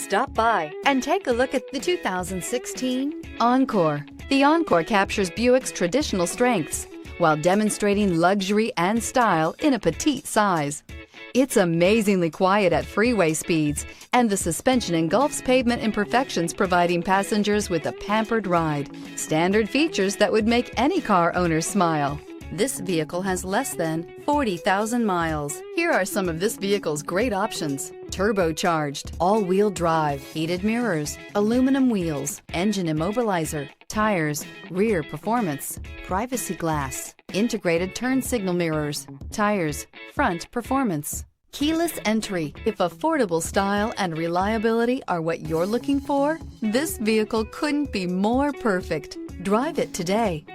Stop by and take a look at the 2016 Encore. The Encore captures Buick's traditional strengths while demonstrating luxury and style in a petite size. It's amazingly quiet at freeway speeds, and the suspension engulfs pavement imperfections, providing passengers with a pampered ride. Standard features that would make any car owner smile. This vehicle has less than 40,000 miles. Here are some of this vehicle's great options: turbocharged, all-wheel drive, heated mirrors, aluminum wheels, engine immobilizer, tires, rear performance, privacy glass, integrated turn signal mirrors, tires, front performance, keyless entry. If affordable style and reliability are what you're looking for, this vehicle couldn't be more perfect. Drive it today.